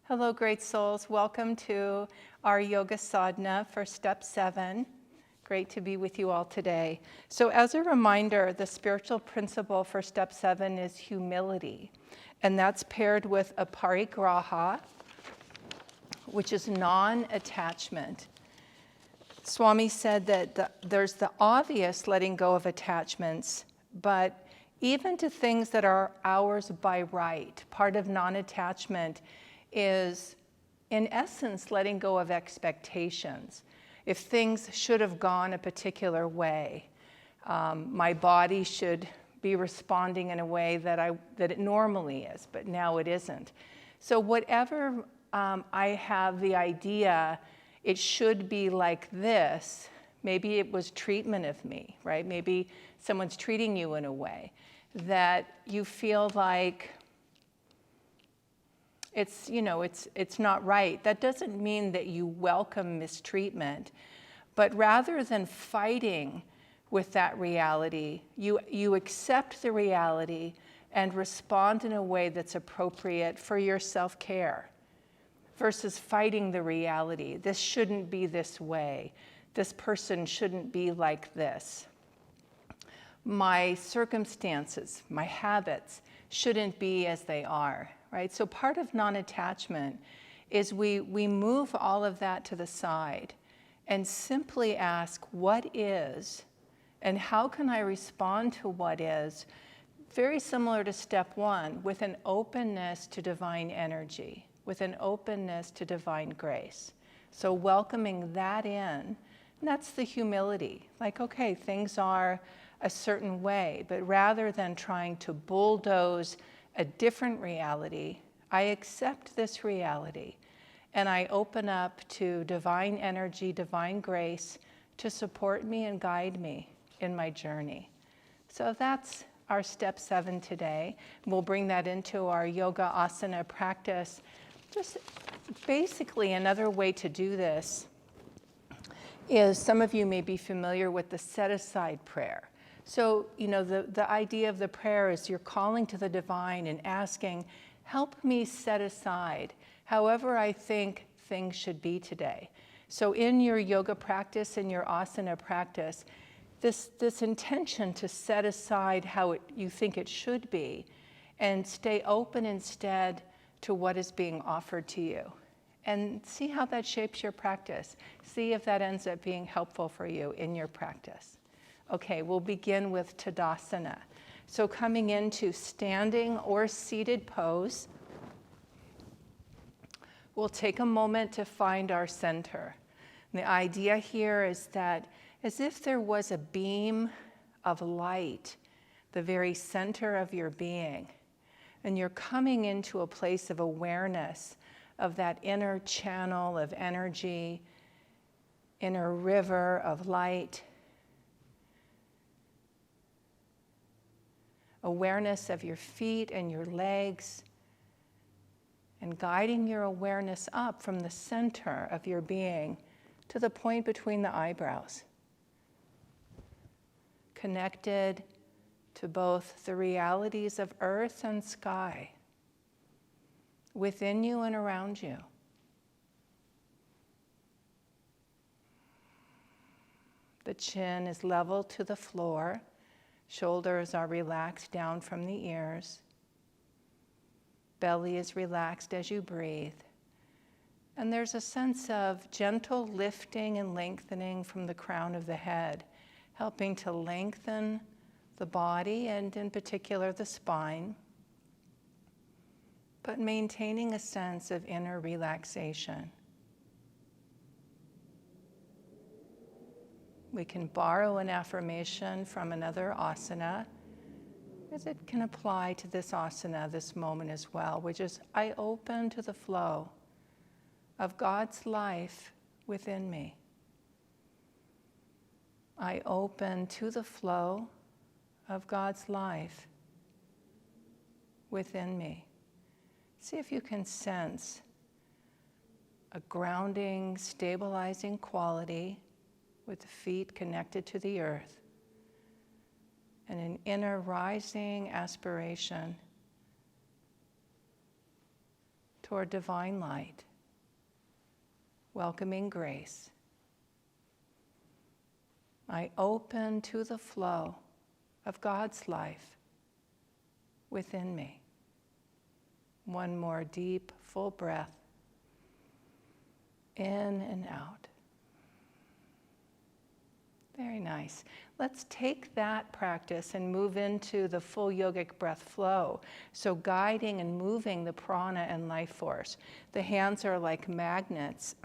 Hello, great souls. Welcome to our yoga sadhana for step 7. Great to be with you all today. So as a reminder, the spiritual principle for step 7 is humility. And that's paired with Aparigraha, which is non-attachment. Swami said that there's the obvious letting go of attachments, but even to things that are ours by right, part of non-attachment is, in essence, letting go of expectations. If things should have gone a particular way, my body should be responding in a way that it normally is, but now it isn't. So whatever I have the idea, it should be like this. Maybe it was treatment of me, right? Maybe someone's treating you in a way that you feel like it's not right. That doesn't mean that you welcome mistreatment, but rather than fighting with that reality, you accept the reality and respond in a way that's appropriate for your self-care versus fighting the reality. This shouldn't be this way. This person shouldn't be like this. My circumstances, my habits shouldn't be as they are. Right? So part of non-attachment is we move all of that to the side and simply ask what is and how can I respond to what is, very similar to step 1, with an openness to divine energy, with an openness to divine grace. So welcoming that in, and that's the humility. Like, okay, things are a certain way, but rather than trying to bulldoze a different reality, I accept this reality and I open up to divine energy, divine grace to support me and guide me in my journey. So that's our step 7 today. We'll bring that into our yoga asana practice. Just basically another way to do this is, some of you may be familiar with the set-aside prayer. So, the idea of the prayer is you're calling to the divine and asking, help me set aside however I think things should be today. So in your yoga practice, in your asana practice, this intention to set aside how you think it should be and stay open instead to what is being offered to you. And see how that shapes your practice. See if that ends up being helpful for you in your practice. Okay, we'll begin with Tadasana. So coming into standing or seated pose, we'll take a moment to find our center. And the idea here is that as if there was a beam of light, the very center of your being, and you're coming into a place of awareness of that inner channel of energy, inner river of light, awareness of your feet and your legs, and guiding your awareness up from the center of your being to the point between the eyebrows. Connected to both the realities of earth and sky, within you and around you. The chin is level to the floor. Shoulders are relaxed down from the ears. Belly is relaxed as you breathe. And there's a sense of gentle lifting and lengthening from the crown of the head, helping to lengthen the body and in particular the spine, but maintaining a sense of inner relaxation. We can borrow an affirmation from another asana, as it can apply to this asana, this moment as well, which is, I open to the flow of God's life within me. I open to the flow of God's life within me. See if you can sense a grounding, stabilizing quality with the feet connected to the earth, and an inner rising aspiration toward divine light, welcoming grace. I open to the flow of God's life within me. One more deep, full breath, in and out. Very nice. Let's take that practice and move into the full yogic breath flow. So guiding and moving the prana and life force. The hands are like magnets.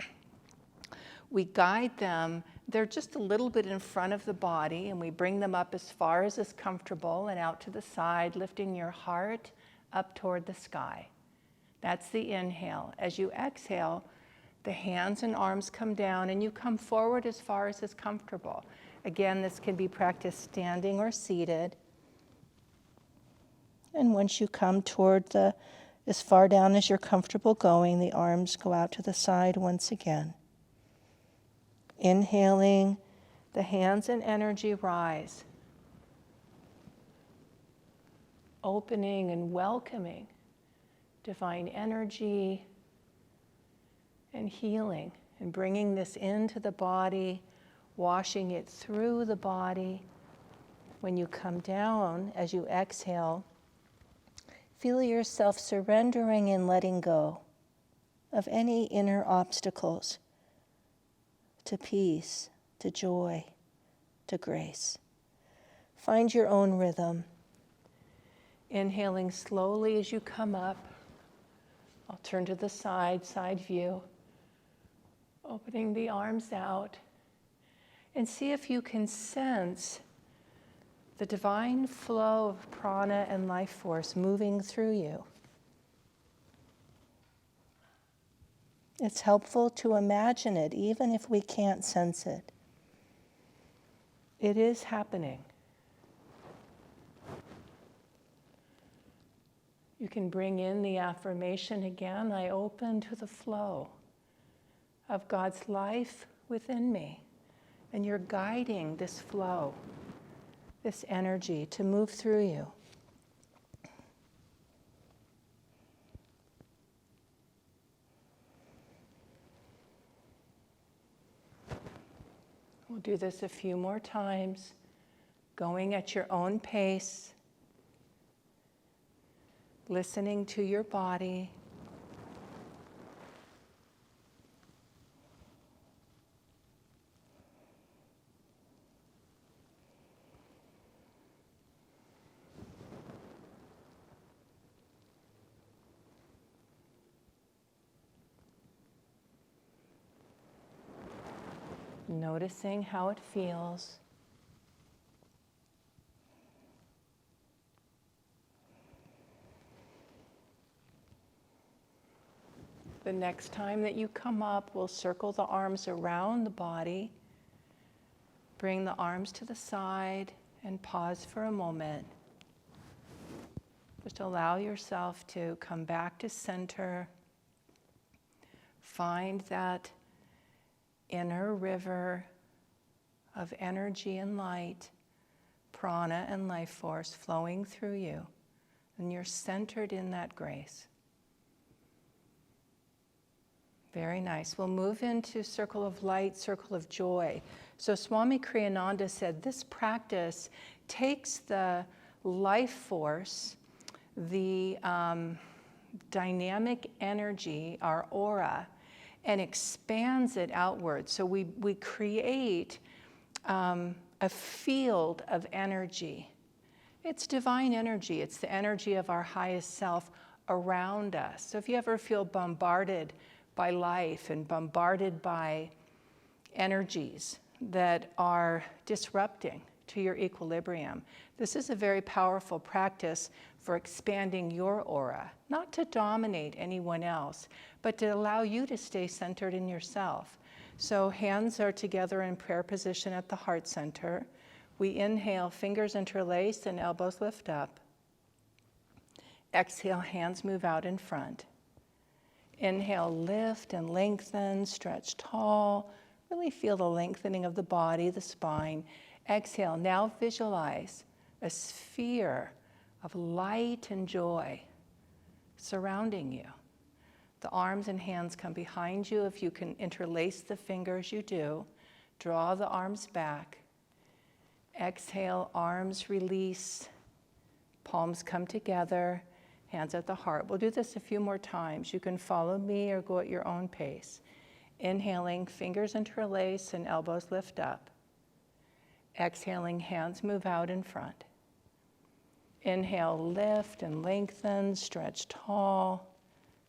We guide them, they're just a little bit in front of the body, and we bring them up as far as is comfortable and out to the side, lifting your heart up toward the sky. That's the inhale. As you exhale, the hands and arms come down and you come forward as far as is comfortable. Again, this can be practiced standing or seated. And once you come toward as far down as you're comfortable going, the arms go out to the side once again. Inhaling, the hands and energy rise. Opening and welcoming divine energy and healing, and bringing this into the body, washing it through the body. When you come down, as you exhale, feel yourself surrendering and letting go of any inner obstacles to peace, to joy, to grace. Find your own rhythm. Inhaling slowly as you come up. I'll turn to the side view. Opening the arms out. And see if you can sense the divine flow of prana and life force moving through you. It's helpful to imagine it, even if we can't sense it. It is happening. You can bring in the affirmation again, I open to the flow of God's life within me. And you're guiding this flow, this energy to move through you. We'll do this a few more times, going at your own pace, listening to your body. Noticing how it feels. The next time that you come up, we'll circle the arms around the body. Bring the arms to the side and pause for a moment. Just allow yourself to come back to center. Find that inner river of energy and light, prana and life force flowing through you. And you're centered in that grace. Very nice. We'll move into circle of light, circle of joy. So Swami Kriyananda said this practice takes the life force, the dynamic energy, our aura, and expands it outward. So we create a field of energy. It's divine energy. It's the energy of our highest self around us. So if you ever feel bombarded by life and bombarded by energies that are disrupting to your equilibrium, this is a very powerful practice for expanding your aura, not to dominate anyone else, but to allow you to stay centered in yourself. So hands are together in prayer position at the heart center. We inhale, fingers interlace and elbows lift up. Exhale, hands move out in front. Inhale, lift and lengthen, stretch tall. Really feel the lengthening of the body, the spine. Exhale, now visualize a sphere of light and joy surrounding you. The arms and hands come behind you. If you can interlace the fingers, you do. Draw the arms back. Exhale, arms release. Palms come together. Hands at the heart. We'll do this a few more times. You can follow me or go at your own pace. Inhaling, fingers interlace and elbows lift up. Exhaling, hands move out in front. Inhale, lift and lengthen, stretch tall.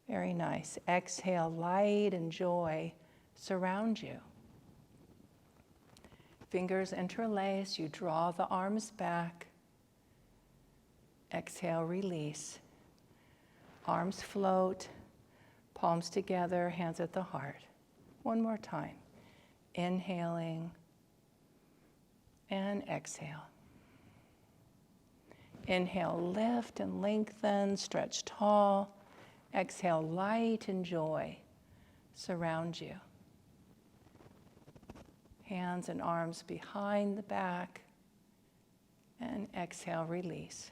Very nice. Exhale, light and joy surround you. Fingers interlace, you draw the arms back. Exhale, release. Arms float, palms together, hands at the heart. One more time. Inhaling and exhale. Inhale, lift and lengthen, stretch tall. Exhale, light and joy surround you. Hands and arms behind the back. And exhale, release.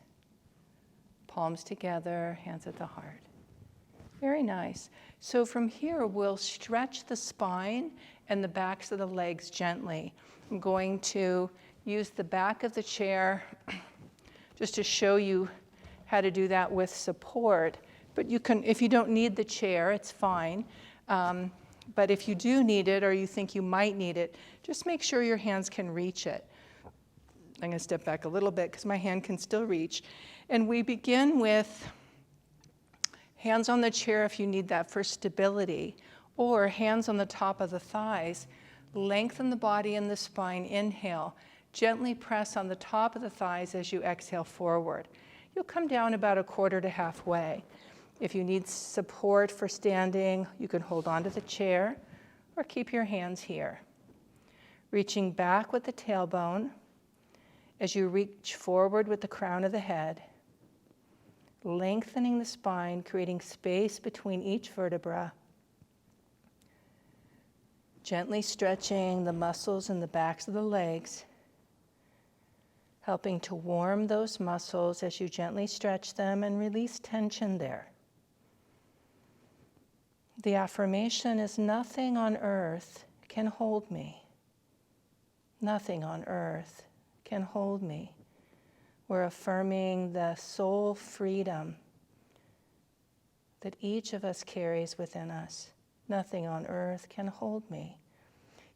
Palms together, hands at the heart. Very nice. So from here, we'll stretch the spine and the backs of the legs gently. I'm going to use the back of the chair just to show you how to do that with support. But you can, if you don't need the chair, it's fine. But if you do need it or you think you might need it, just make sure your hands can reach it. I'm going to step back a little bit because my hand can still reach. And we begin with hands on the chair if you need that for stability, or hands on the top of the thighs. Lengthen the body and the spine. Inhale. Gently press on the top of the thighs as you exhale forward. You'll come down about a quarter to halfway. If you need support for standing, you can hold on to the chair or keep your hands here. Reaching back with the tailbone as you reach forward with the crown of the head. Lengthening the spine, creating space between each vertebra. Gently stretching the muscles in the backs of the legs. Helping to warm those muscles as you gently stretch them and release tension there. The affirmation is, nothing on earth can hold me. Nothing on earth can hold me. We're affirming the soul freedom that each of us carries within us. Nothing on earth can hold me.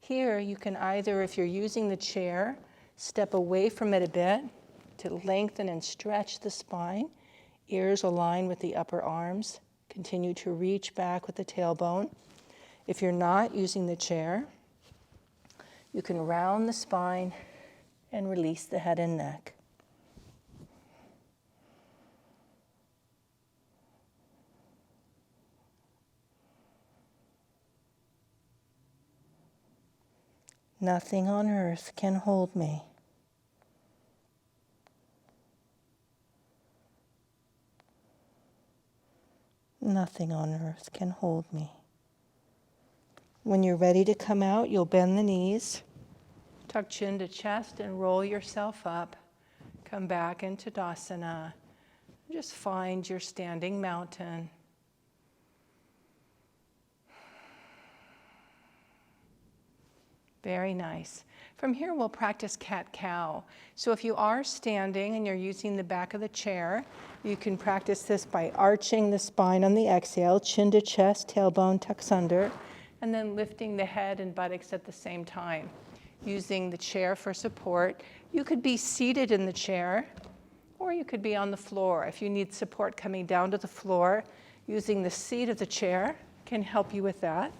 Here you can either, if you're using the chair, step away from it a bit to lengthen and stretch the spine. Ears align with the upper arms. Continue to reach back with the tailbone. If you're not using the chair, you can round the spine and release the head and neck. Nothing on earth can hold me. Nothing on earth can hold me. When you're ready to come out, you'll bend the knees, tuck chin to chest, and roll yourself up. Come back into Tadasana. Just find your standing mountain. Very nice. From here, we'll practice cat-cow. So if you are standing and you're using the back of the chair, you can practice this by arching the spine on the exhale, chin to chest, tailbone tucks under, and then lifting the head and buttocks at the same time, using the chair for support. You could be seated in the chair, or you could be on the floor. If you need support coming down to the floor, using the seat of the chair can help you with that.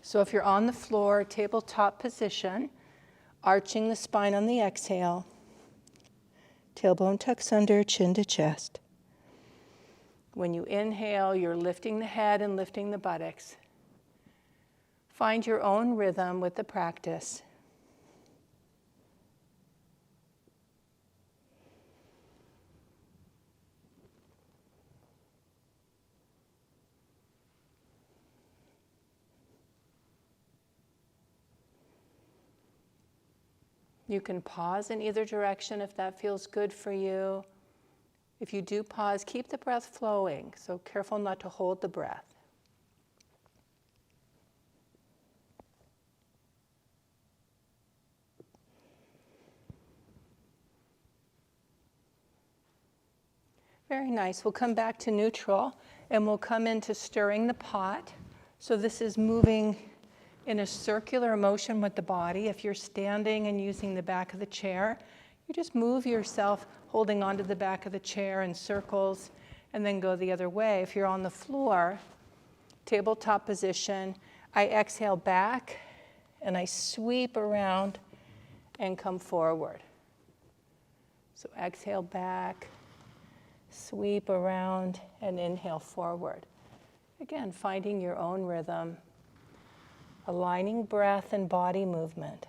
So if you're on the floor, tabletop position, arching the spine on the exhale, tailbone tucks under, chin to chest. When you inhale, you're lifting the head and lifting the buttocks. Find your own rhythm with the practice. You can pause in either direction if that feels good for you. If you do pause, keep the breath flowing, so careful not to hold the breath. Very nice. We'll come back to neutral and we'll come into stirring the pot. So this is moving in a circular motion with the body. If you're standing and using the back of the chair, you just move yourself holding onto the back of the chair in circles and then go the other way. If you're on the floor, tabletop position, I exhale back and I sweep around and come forward. So exhale back, sweep around, and inhale forward. Again, finding your own rhythm, aligning breath and body movement.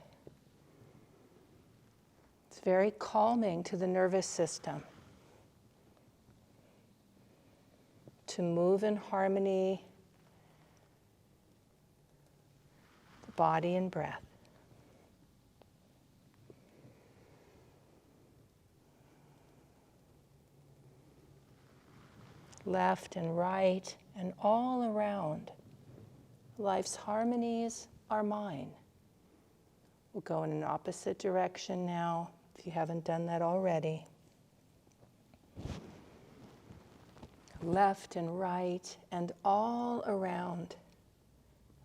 It's very calming to the nervous system to move in harmony, the body and breath. Left and right and all around. Life's harmonies are mine. We'll go in an opposite direction now, if you haven't done that already. Left and right and all around.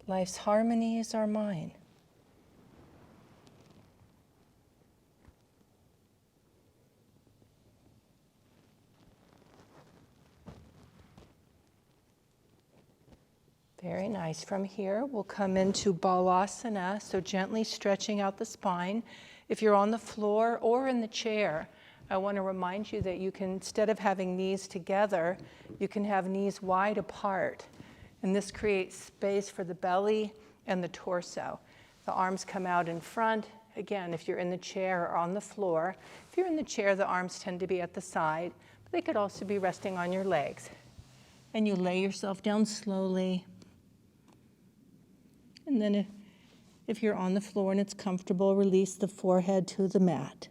Life's harmonies are mine. Very nice. From here, we'll come into Balasana, so gently stretching out the spine. If you're on the floor or in the chair, I want to remind you that you can, instead of having knees together, you can have knees wide apart. And this creates space for the belly and the torso. The arms come out in front. Again, if you're in the chair or on the floor. If you're in the chair, the arms tend to be at the side, but they could also be resting on your legs. And you lay yourself down slowly. And then if you're on the floor and it's comfortable, release the forehead to the mat.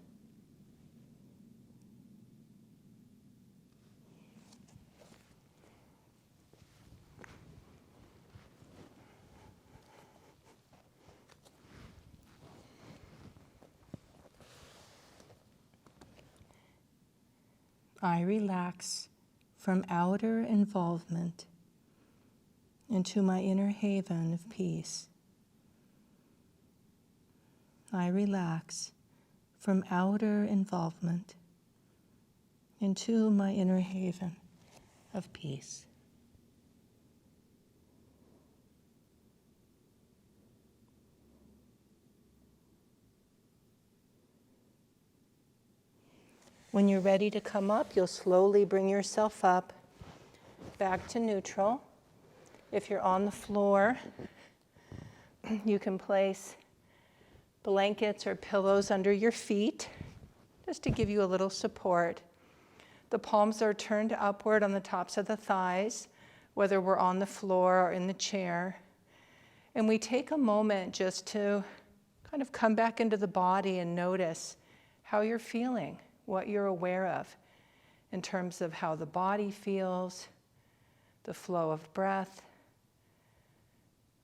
I relax from outer involvement into my inner haven of peace. I relax from outer involvement into my inner haven of peace. When you're ready to come up, you'll slowly bring yourself up back to neutral. If you're on the floor, you can place blankets or pillows under your feet, just to give you a little support. The palms are turned upward on the tops of the thighs, whether we're on the floor or in the chair. And we take a moment just to kind of come back into the body and notice how you're feeling, what you're aware of in terms of how the body feels, the flow of breath,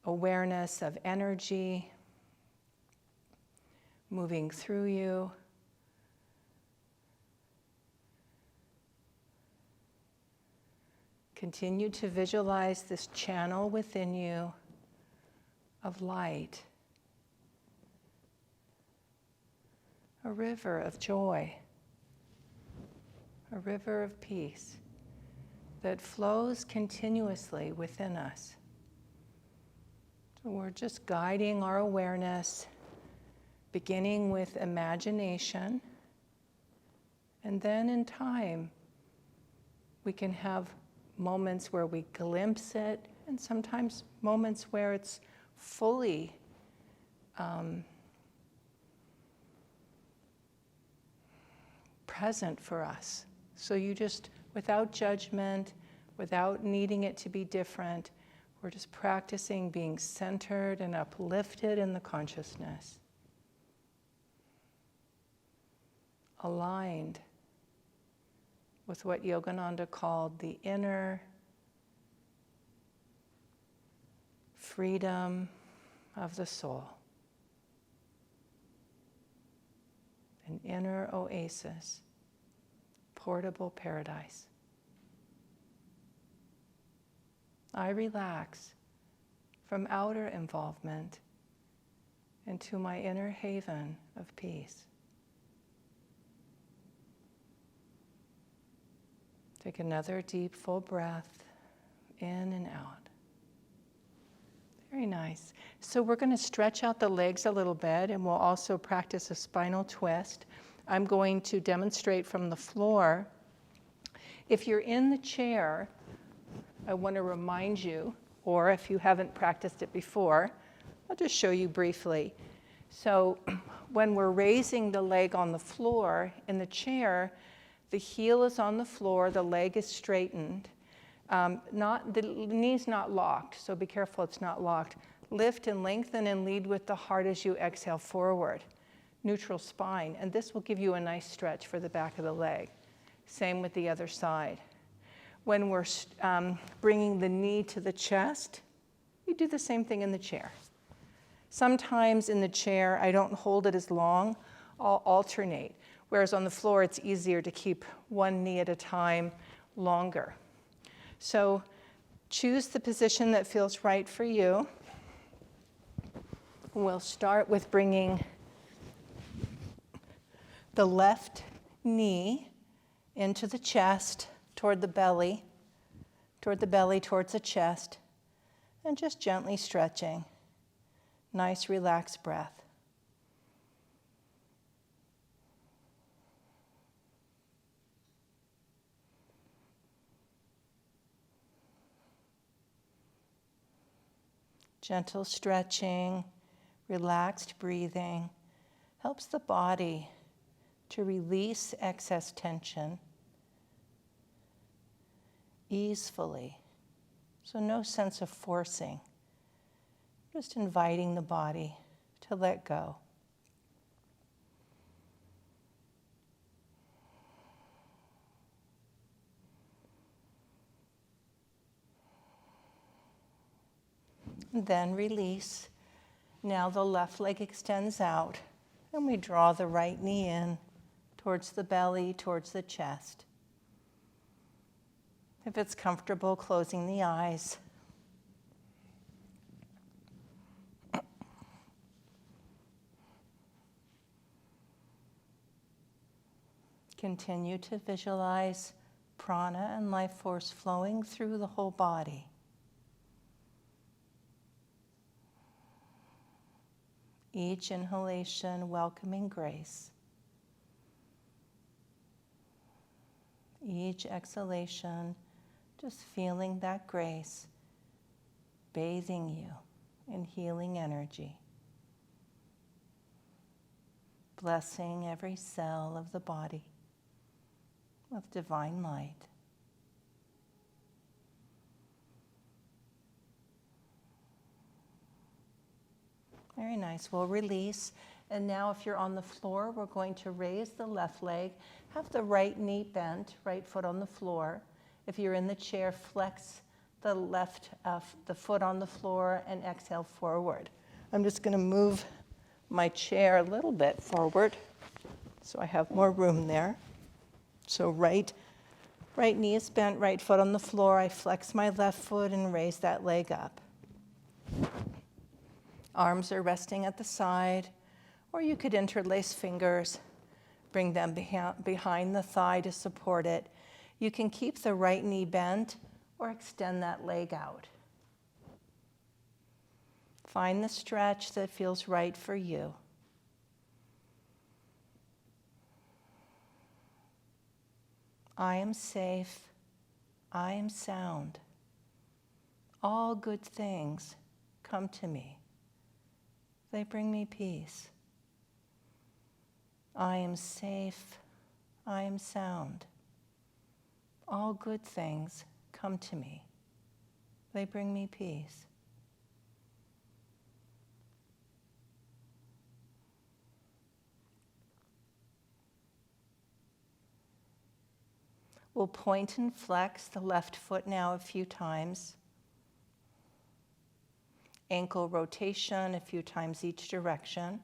awareness of energy moving through you. Continue to visualize this channel within you of light, a river of joy, a river of peace that flows continuously within us. So we're just guiding our awareness, beginning with imagination, and then in time, we can have moments where we glimpse it, and sometimes moments where it's fully present for us. So you just, without judgment, without needing it to be different, we're just practicing being centered and uplifted in the consciousness, aligned with what Yogananda called the inner freedom of the soul. An inner oasis, portable paradise. I relax from outer involvement into my inner haven of peace. Take another deep, full breath in and out. Very nice. So we're going to stretch out the legs a little bit, and we'll also practice a spinal twist. I'm going to demonstrate from the floor. If you're in the chair, I want to remind you, or if you haven't practiced it before, I'll just show you briefly. So when we're raising the leg on the floor in the chair, the heel is on the floor, the leg is straightened. The knee's not locked, so be careful it's not locked. Lift and lengthen and lead with the heart as you exhale forward. Neutral spine, and this will give you a nice stretch for the back of the leg. Same with the other side. When we're bringing the knee to the chest, we do the same thing in the chair. Sometimes in the chair, I don't hold it as long, I'll alternate. Whereas on the floor, it's easier to keep one knee at a time longer. So choose the position that feels right for you. We'll start with bringing the left knee into the chest, toward the belly, towards the chest, and just gently stretching. Nice, relaxed breath. Gentle stretching, relaxed breathing helps the body to release excess tension easefully. So no sense of forcing, just inviting the body to let go. And then release. Now the left leg extends out, and we draw the right knee in towards the belly, towards the chest. If it's comfortable, closing the eyes. Continue to visualize prana and life force flowing through the whole body. Each inhalation welcoming grace. Each exhalation just feeling that grace bathing you in healing energy. Blessing every cell of the body with divine light. Very nice. We'll release. And now if you're on the floor, we're going to raise the left leg. Have the right knee bent, right foot on the floor. If you're in the chair, flex the the foot on the floor and exhale forward. I'm just going to move my chair a little bit forward so I have more room there. So right knee is bent, right foot on the floor. I flex my left foot and raise that leg up. Arms are resting at the side, or you could interlace fingers, bring them behind the thigh to support it. You can keep the right knee bent or extend that leg out. Find the stretch that feels right for you. I am safe. I am sound. All good things come to me. They bring me peace. I am safe. I am sound. All good things come to me. They bring me peace. We'll point and flex the left foot now a few times. Ankle rotation a few times each direction.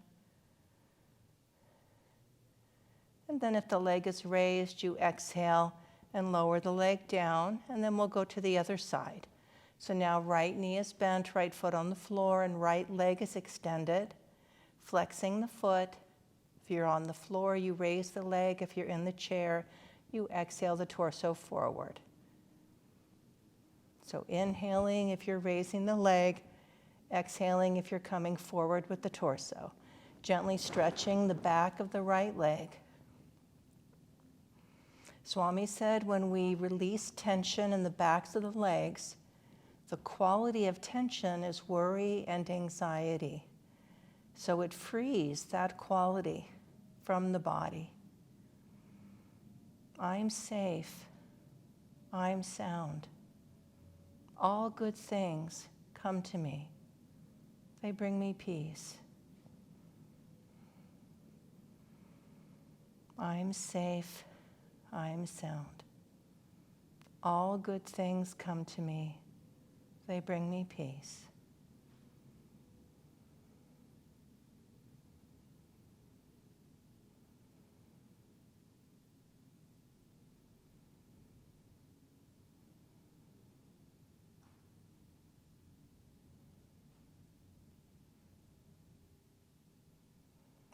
And then if the leg is raised, you exhale and lower the leg down, and then we'll go to the other side. So now right knee is bent, right foot on the floor, and right leg is extended, flexing the foot. If you're on the floor, you raise the leg. If you're in the chair, you exhale the torso forward. So inhaling if you're raising the leg, exhaling if you're coming forward with the torso. Gently stretching the back of the right leg. Swami said when we release tension in the backs of the legs, the quality of tension is worry and anxiety. So it frees that quality from the body. I'm safe. I'm sound. All good things come to me. They bring me peace. I'm safe. I'm sound. All good things come to me. They bring me peace.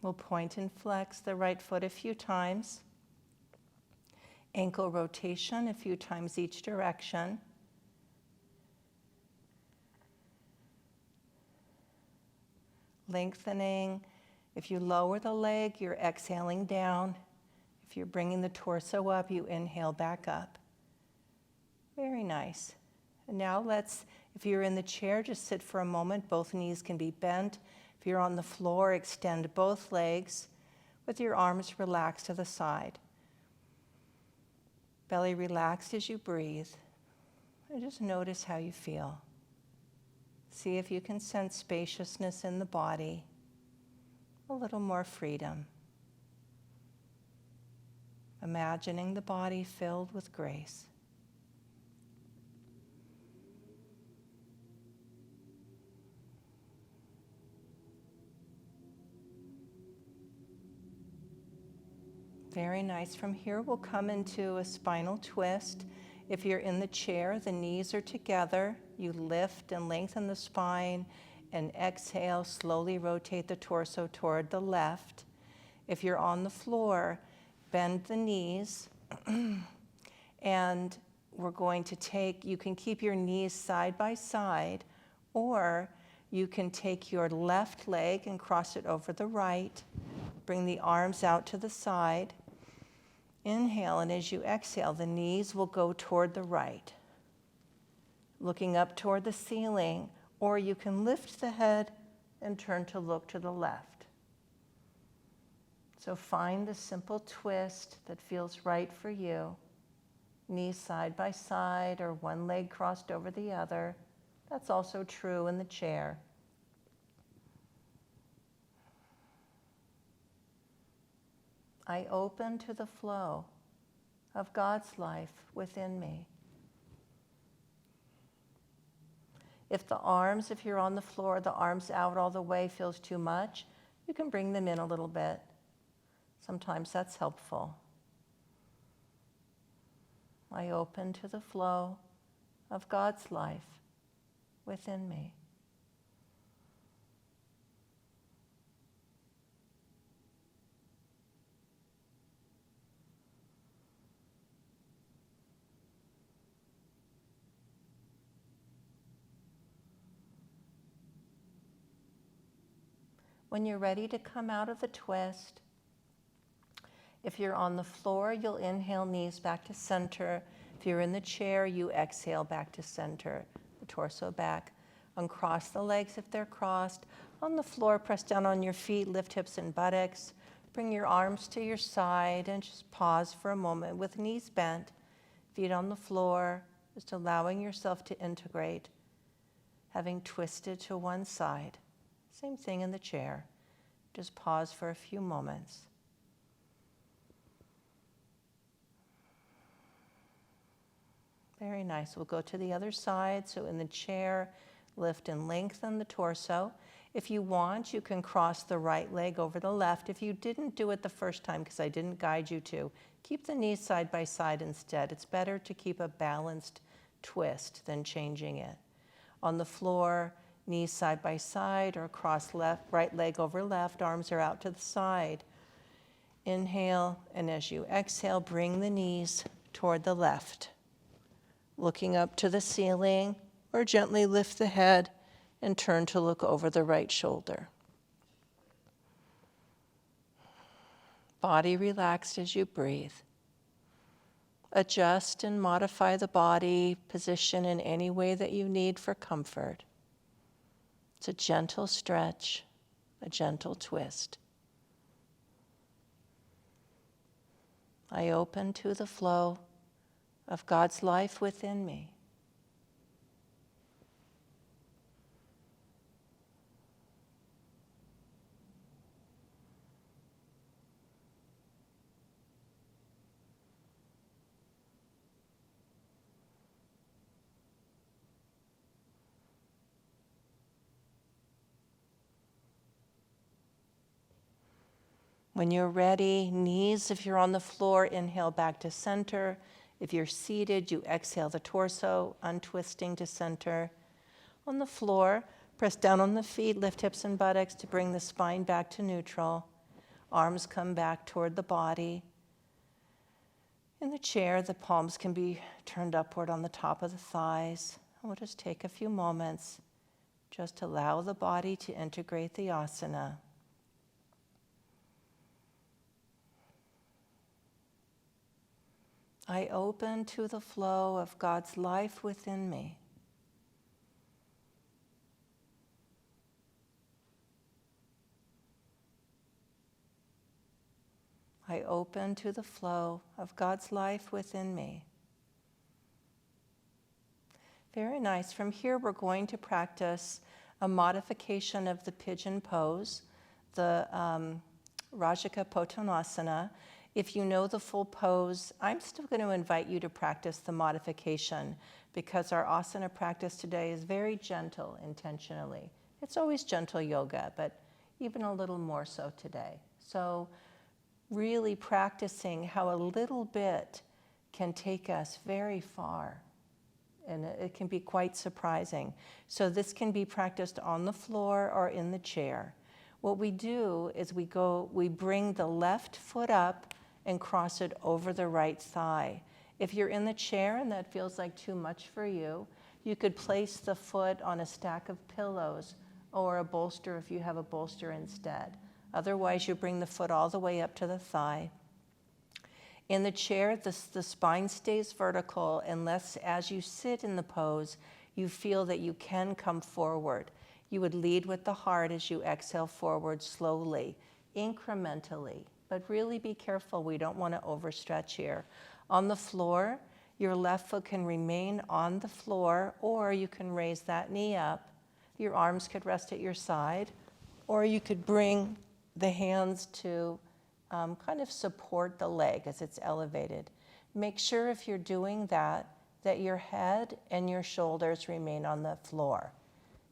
We'll point and flex the right foot a few times. Ankle rotation a few times each direction. Lengthening. If you lower the leg, you're exhaling down. If you're bringing the torso up, you inhale back up. Very nice. And now if you're in the chair, just sit for a moment. Both knees can be bent. If you're on the floor, extend both legs with your arms relaxed to the side. Belly relaxed as you breathe. And just notice how you feel. See if you can sense spaciousness in the body, a little more freedom. Imagining the body filled with grace. Very nice. From here, we'll come into a spinal twist. If you're in the chair, the knees are together. You lift and lengthen the spine and exhale, slowly rotate the torso toward the left. If you're on the floor, bend the knees. And we're going to you can keep your knees side by side, or you can take your left leg and cross it over the right. Bring the arms out to the side. Inhale, and as you exhale, the knees will go toward the right, looking up toward the ceiling, or you can lift the head and turn to look to the left. So find the simple twist that feels right for you. Knees side by side or one leg crossed over the other. That's also true in the chair. I open to the flow of God's life within me. If you're on the floor, the arms out all the way feels too much, you can bring them in a little bit. Sometimes that's helpful. I open to the flow of God's life within me. When you're ready to come out of the twist, if you're on the floor, you'll inhale, knees back to center. If you're in the chair, you exhale back to center, the torso back. Uncross the legs if they're crossed. On the floor, press down on your feet, lift hips and buttocks. Bring your arms to your side and just pause for a moment with knees bent, feet on the floor, just allowing yourself to integrate, having twisted to one side. Same thing in the chair. Just pause for a few moments. Very nice. We'll go to the other side. So in the chair, lift and lengthen the torso. If you want, you can cross the right leg over the left. If you didn't do it the first time, because I didn't guide you to, keep the knees side by side instead. It's better to keep a balanced twist than changing it. On the floor, knees side by side or cross right leg over left, arms are out to the side. Inhale, and as you exhale, bring the knees toward the left. Looking up to the ceiling, or gently lift the head and turn to look over the right shoulder. Body relaxed as you breathe. Adjust and modify the body position in any way that you need for comfort. It's a gentle stretch, a gentle twist. I open to the flow of God's life within me. When you're ready, knees, if you're on the floor, inhale back to center. If you're seated, you exhale the torso, untwisting to center. On the floor, press down on the feet, lift hips and buttocks to bring the spine back to neutral. Arms come back toward the body. In the chair, the palms can be turned upward on the top of the thighs. We'll just take a few moments, just allow the body to integrate the asana. I open to the flow of God's life within me. I open to the flow of God's life within me. Very nice. From here, we're going to practice a modification of the pigeon pose, the Rajaka Pottanasana. If you know the full pose, I'm still going to invite you to practice the modification because our asana practice today is very gentle intentionally. It's always gentle yoga, but even a little more so today. So really practicing how a little bit can take us very far, and it can be quite surprising. So this can be practiced on the floor or in the chair. What we do is we bring the left foot up and cross it over the right thigh. If you're in the chair and that feels like too much for you, you could place the foot on a stack of pillows or a bolster if you have a bolster instead. Otherwise, you bring the foot all the way up to the thigh. In the chair, the spine stays vertical unless as you sit in the pose, you feel that you can come forward. You would lead with the heart as you exhale forward slowly, incrementally. But really be careful, we don't want to overstretch here. On the floor, your left foot can remain on the floor, or you can raise that knee up. Your arms could rest at your side, or you could bring the hands to kind of support the leg as it's elevated. Make sure if you're doing that your head and your shoulders remain on the floor.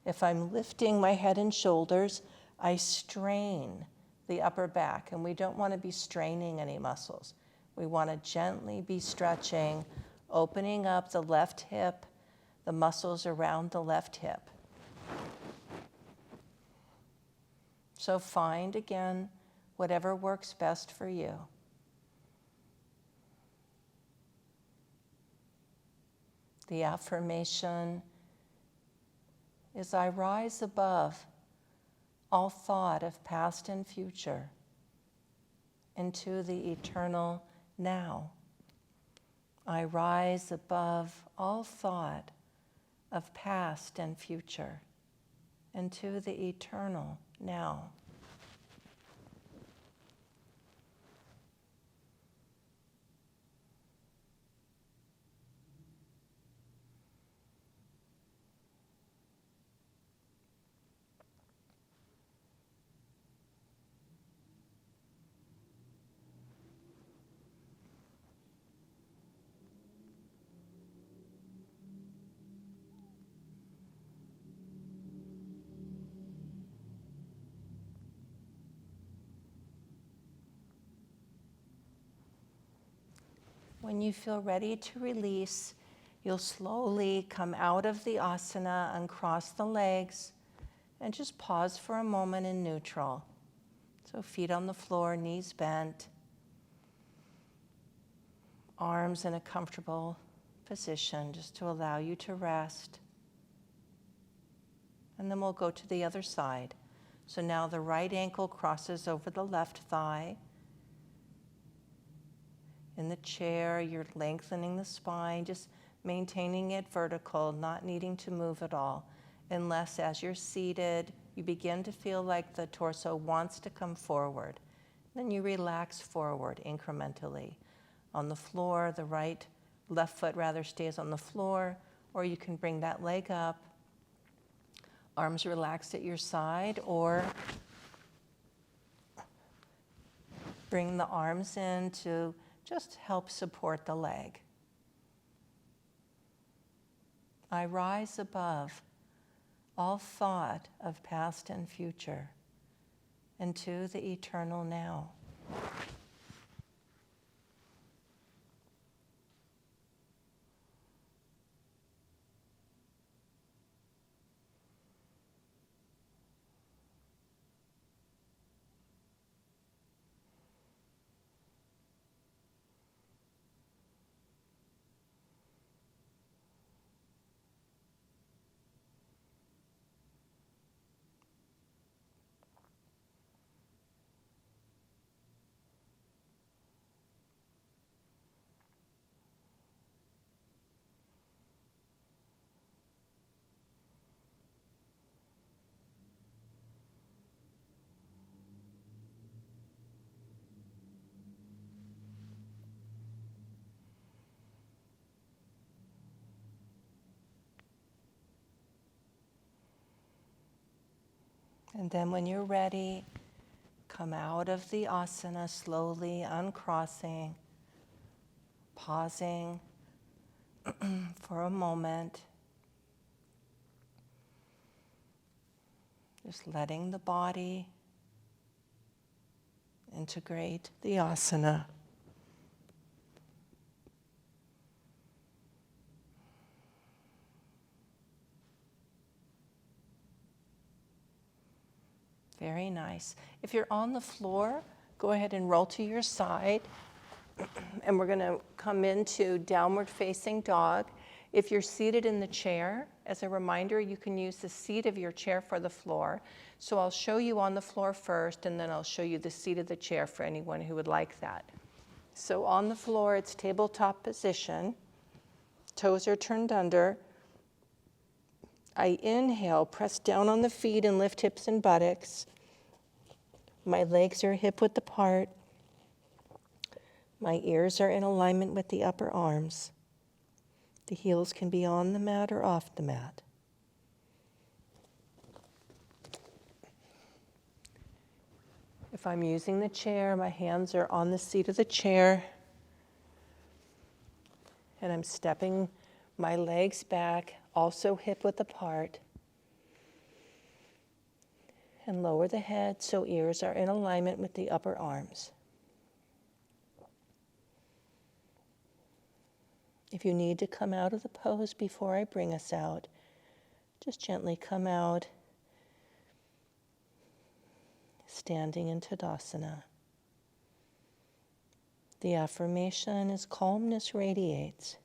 If I'm lifting my head and shoulders, I strain the upper back, and we don't want to be straining any muscles. We want to gently be stretching, opening up the left hip, the muscles around the left hip. So find, again, whatever works best for you. The affirmation is, I rise above all thought of past and future into the eternal now. I rise above all thought of past and future into the eternal now. When you feel ready to release, you'll slowly come out of the asana, uncross the legs, and just pause for a moment in neutral. So feet on the floor, knees bent, arms in a comfortable position just to allow you to rest. And then we'll go to the other side. So now the right ankle crosses over the left thigh. In the chair, you're lengthening the spine, just maintaining it vertical, not needing to move at all, unless as you're seated, you begin to feel like the torso wants to come forward. Then you relax forward incrementally. On the floor, the left foot stays on the floor, or you can bring that leg up, arms relaxed at your side, or bring the arms in to just help support the leg. I rise above all thought of past and future into the eternal now. And then when you're ready, come out of the asana slowly, uncrossing, pausing for a moment. Just letting the body integrate the asana. Very nice. If you're on the floor, go ahead and roll to your side. And we're going to come into downward facing dog. If you're seated in the chair, as a reminder, you can use the seat of your chair for the floor. So I'll show you on the floor first, and then I'll show you the seat of the chair for anyone who would like that. So on the floor, it's tabletop position. Toes are turned under. I inhale, press down on the feet and lift hips and buttocks. My legs are hip-width apart. My ears are in alignment with the upper arms. The heels can be on the mat or off the mat. If I'm using the chair, my hands are on the seat of the chair. And I'm stepping my legs back, also hip-width apart. And lower the head so ears are in alignment with the upper arms. If you need to come out of the pose before I bring us out, just gently come out, standing in Tadasana. The affirmation is calmness radiates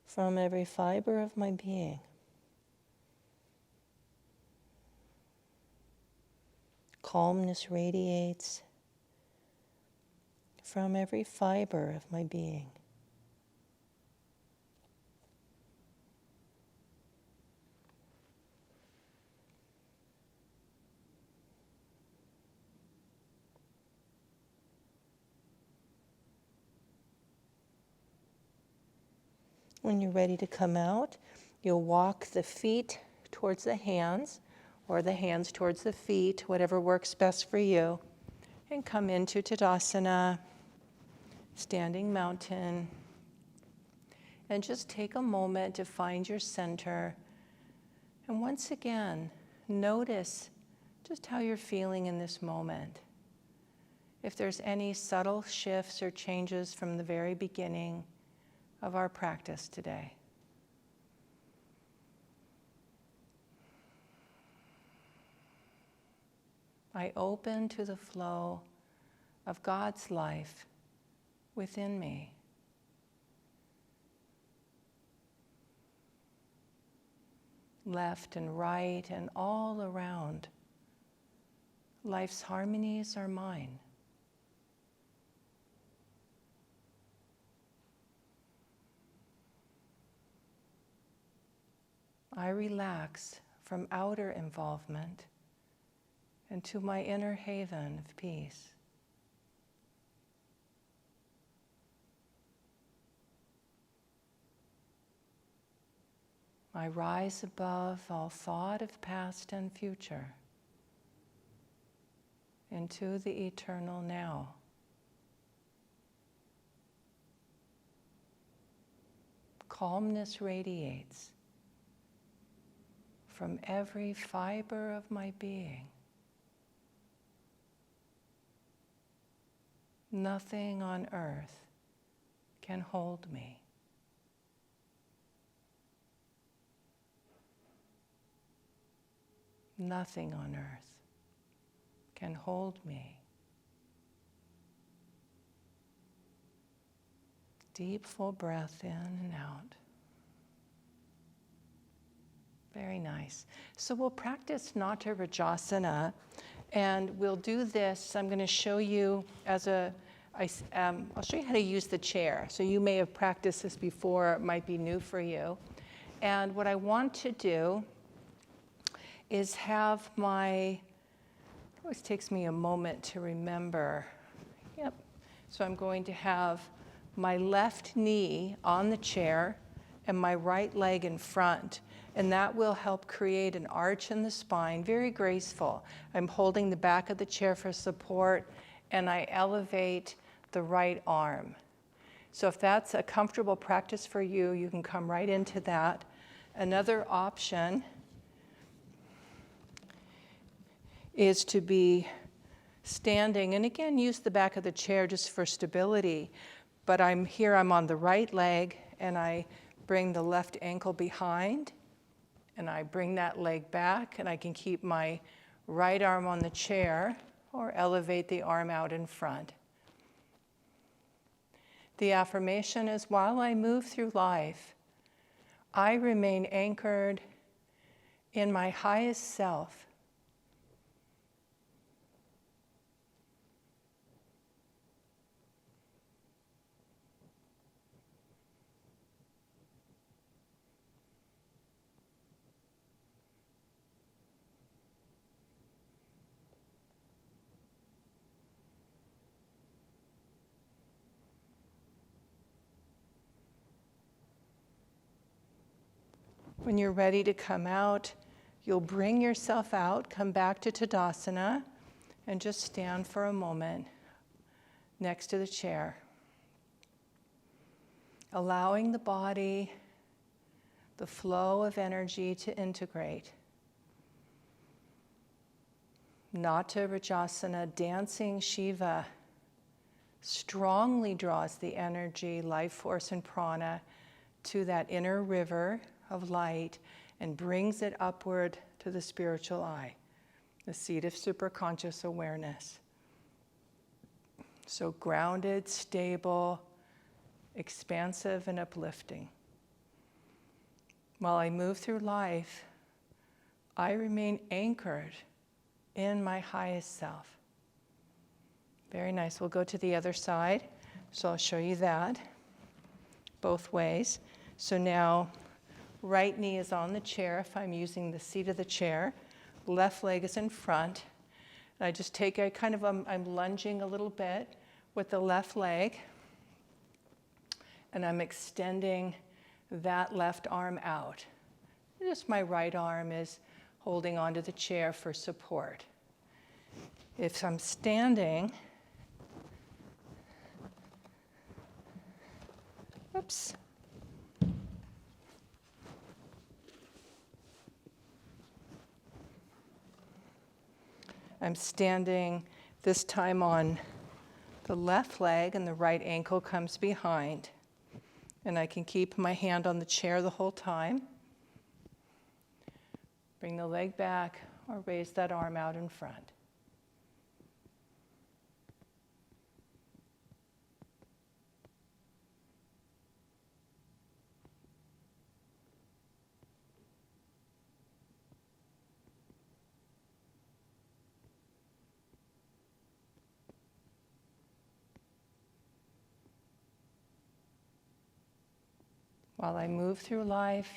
from every fiber of my being. Calmness radiates from every fiber of my being. When you're ready to come out, you'll walk the feet towards the hands, or the hands towards the feet, whatever works best for you, and come into Tadasana, standing mountain, and just take a moment to find your center. And once again, notice just how you're feeling in this moment. if there's any subtle shifts or changes from the very beginning of our practice today. I open to the flow of God's life within me. Left and right and all around. Life's harmonies are mine. I relax from outer involvement into my inner haven of peace. I rise above all thought of past and future into the eternal now. Calmness radiates from every fiber of my being. Nothing on earth can hold me. Nothing on earth can hold me. Deep, full breath in and out. Very nice. So we'll practice Nata Rajasana, and we'll do this. I'm going to show you I'll show you how to use the chair. So you may have practiced this before, it might be new for you. And what I want to do is have it always takes me a moment to remember. Yep. So I'm going to have my left knee on the chair and my right leg in front. And that will help create an arch in the spine, very graceful. I'm holding the back of the chair for support, and I elevate the right arm. So if that's a comfortable practice for you, you can come right into that. Another option is to be standing, and again, use the back of the chair just for stability. But I'm on the right leg, and I bring the left ankle behind, and I bring that leg back, and I can keep my right arm on the chair or elevate the arm out in front. The affirmation is, while I move through life, I remain anchored in my highest self. When you're ready to come out, you'll bring yourself out, come back to Tadasana, and just stand for a moment next to the chair. Allowing the body, the flow of energy to integrate. Nata Rajasana, dancing Shiva, strongly draws the energy, life force, and prana to that inner river of light and brings it upward to the spiritual eye, the seat of superconscious awareness. So grounded, stable, expansive, and uplifting. While I move through life, I remain anchored in my highest self. Very nice. We'll go to the other side. So I'll show you that both ways. So now, right knee is on the chair if I'm using the seat of the chair. Left leg is in front. And I just take I'm lunging a little bit with the left leg. And I'm extending that left arm out. Just my right arm is holding onto the chair for support. If I'm standing, oops. I'm standing this time on The left leg and the right ankle comes behind. And I can keep my hand on the chair the whole time. Bring the leg back or raise that arm out in front. While I move through life,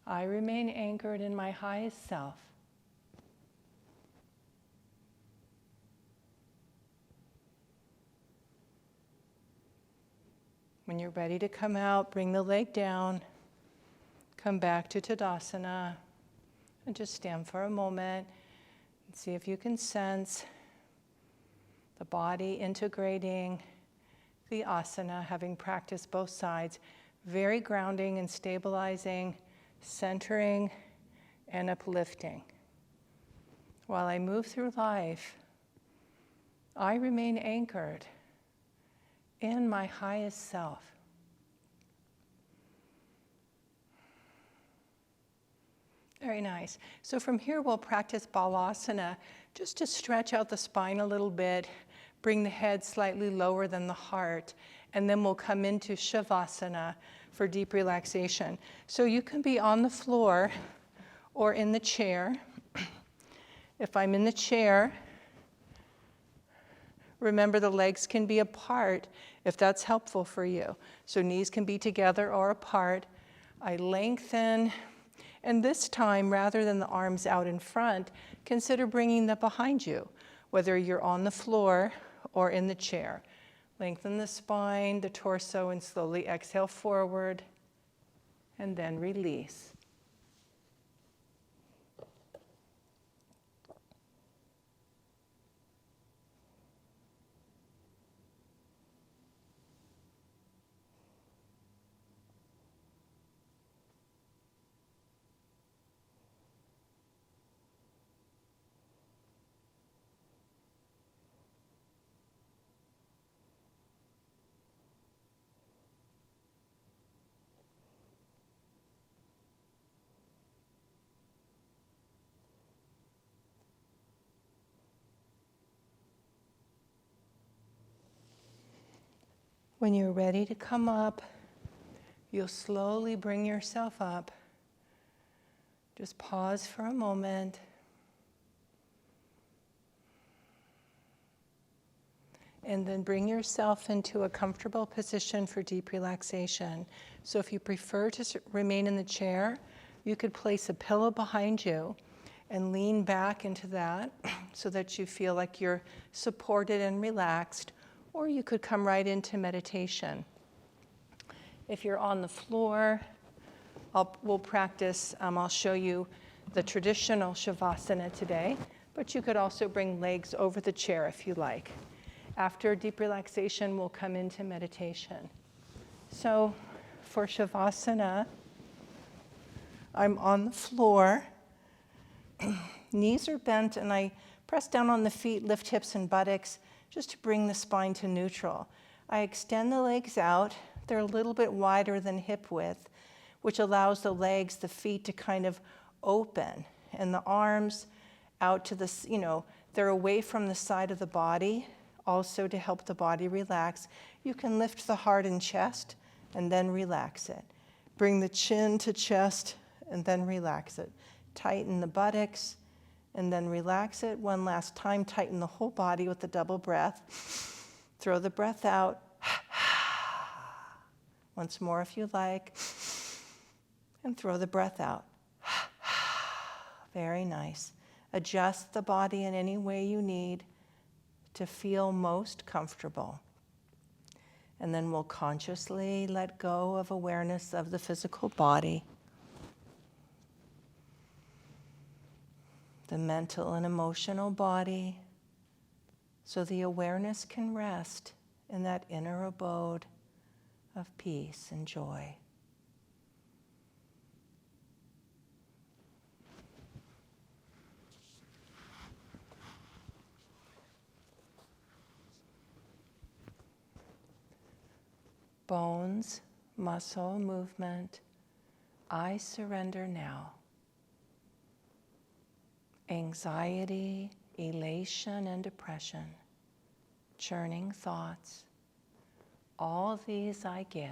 I remain anchored in my highest self. When you're ready to come out, bring the leg down, come back to Tadasana, and just stand for a moment and see if you can sense the body integrating the asana, having practiced both sides. Very grounding and stabilizing, centering and uplifting. While I move through life, I remain anchored in my highest self. Very nice. So from here we'll practice balasana, just to stretch out the spine a little bit, bring the head slightly lower than the heart, and then we'll come into shavasana for deep relaxation. So you can be on the floor or in the chair. If I'm in the chair, remember the legs can be apart if that's helpful for you. So knees can be together or apart. I lengthen, and this time, rather than the arms out in front, consider bringing them behind you, whether you're on the floor or in the chair. Lengthen the spine, the torso, and slowly exhale forward, and then release. When you're ready to come up, you'll slowly bring yourself up. Just pause for a moment. And then bring yourself into a comfortable position for deep relaxation. So if you prefer to remain in the chair, you could place a pillow behind you and lean back into that so that you feel like you're supported and relaxed. Or you could come right into meditation. If you're on the floor, we'll practice, I'll show you the traditional shavasana today, but you could also bring legs over the chair if you like. After deep relaxation, we'll come into meditation. So for shavasana, I'm on the floor, knees are bent, and I press down on the feet, lift hips and buttocks, just to bring the spine to neutral. I extend the legs out. They're a little bit wider than hip width, which allows the legs, the feet to kind of open, and the arms out to the, they're away from the side of the body, also to help the body relax. You can lift the heart and chest and then relax it. Bring the chin to chest and then relax it. Tighten the buttocks and then relax it. One last time, tighten the whole body with the double breath. Throw the breath out. Once more if you like. And throw the breath out. Very nice. Adjust the body in any way you need to feel most comfortable. And then we'll consciously let go of awareness of the physical body. The mental and emotional body, so the awareness can rest in that inner abode of peace and joy. Bones, muscle, movement, I surrender now. Anxiety, elation, and depression, churning thoughts, all these I give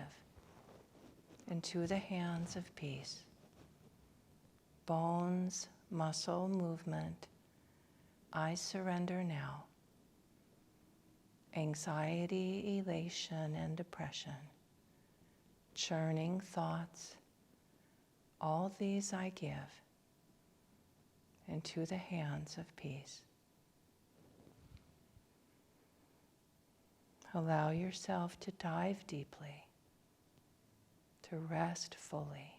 into the hands of peace. Bones, muscle, movement, I surrender now. Anxiety, elation, and depression, churning thoughts, all these I give into the hands of peace. Allow yourself to dive deeply, to rest fully.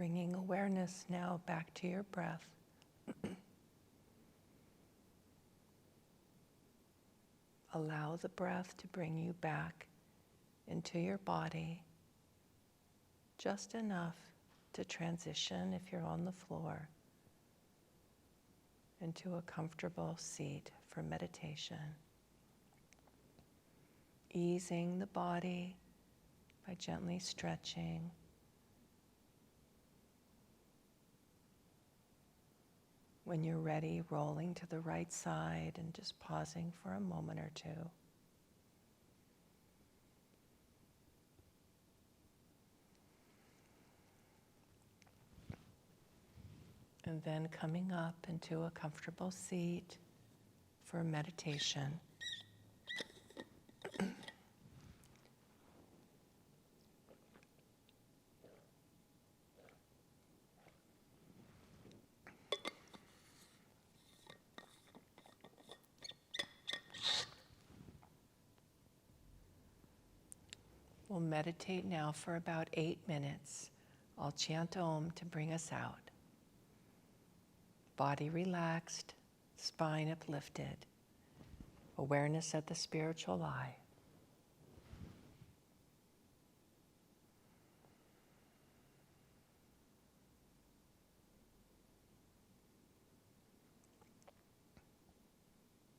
Bringing awareness now back to your breath. Allow the breath to bring you back into your body, just enough to transition, if you're on the floor, into a comfortable seat for meditation. Easing the body by gently stretching. When you're ready, rolling to the right side and just pausing for a moment or two. And then coming up into a comfortable seat for meditation. We'll meditate now for about 8 minutes. I'll chant Om to bring us out. Body relaxed, spine uplifted. Awareness at the spiritual eye.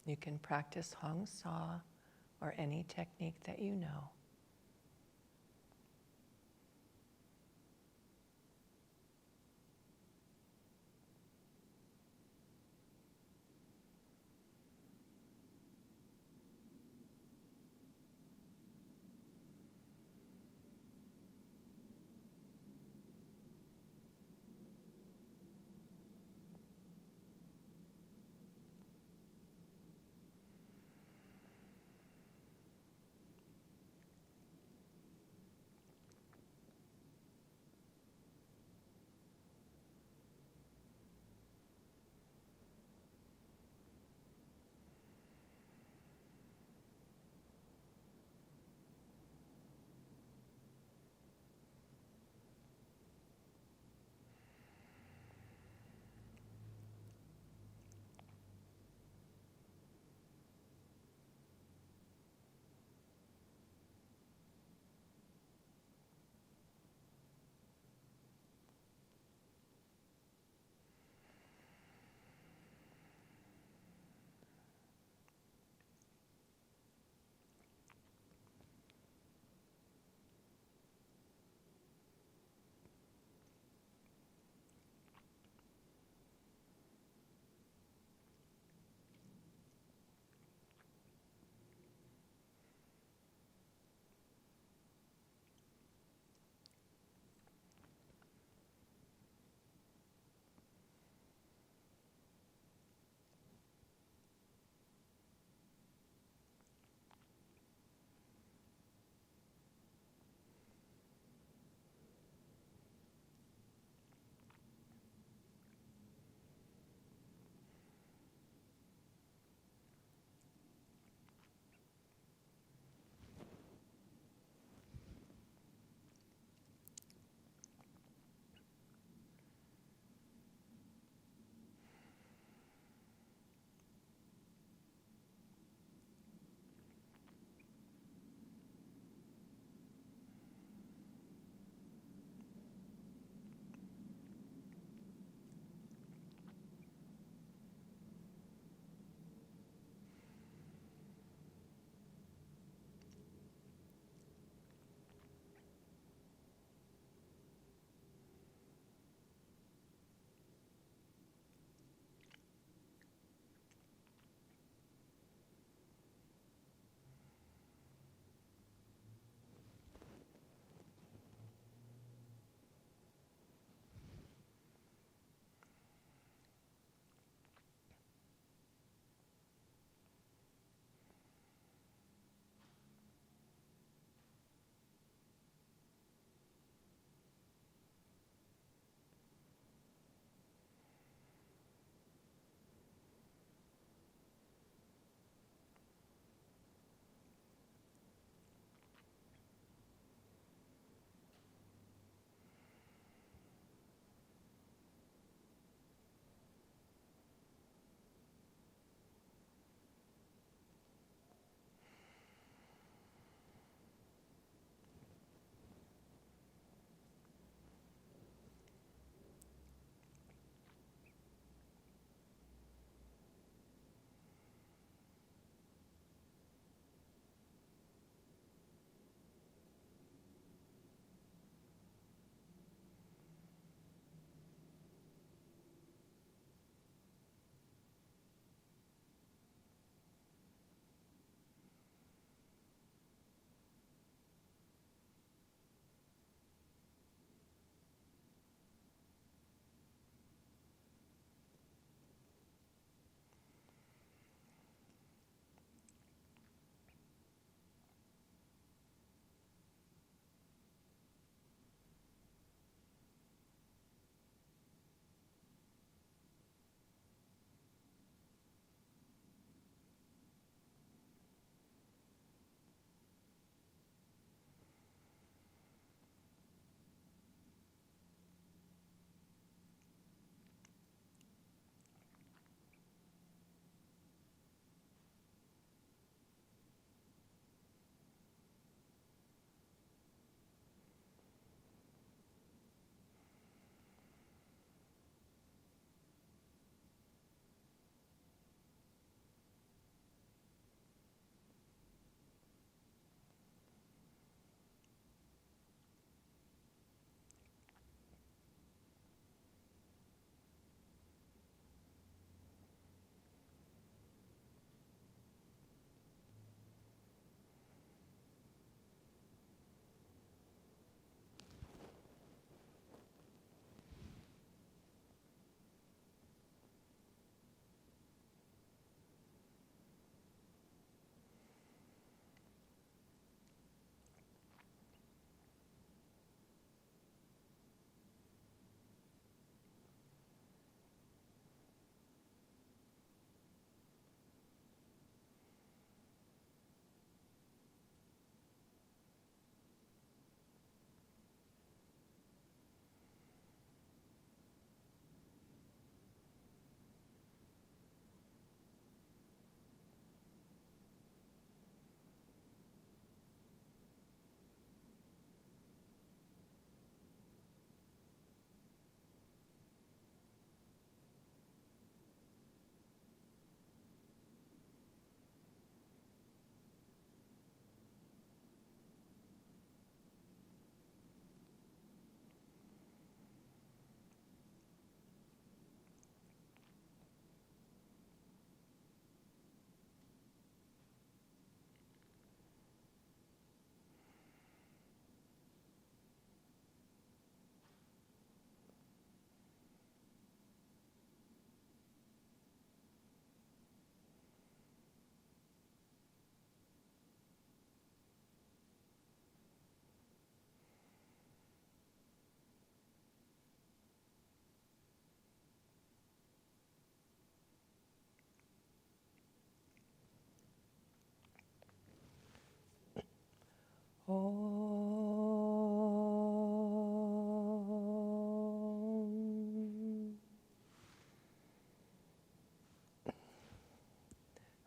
You can practice Hong Sa or any technique that you know.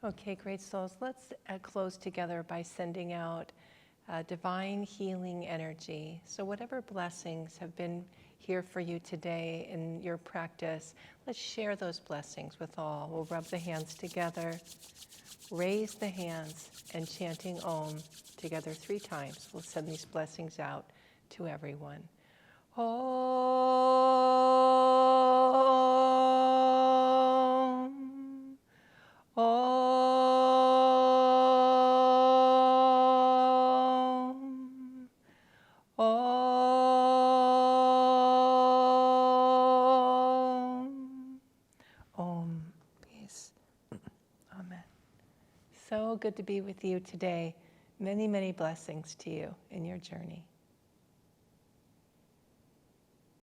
Okay, great souls. Let's close together by sending out divine healing energy. So whatever blessings have been here for you today in your practice, let's share those blessings with all. We'll rub the hands together, raise the hands, and chanting Om together 3 times. We'll send these blessings out to everyone. Om. Om. Om. Om. Peace. Amen. So good to be with you today. Many, many blessings to you in your journey.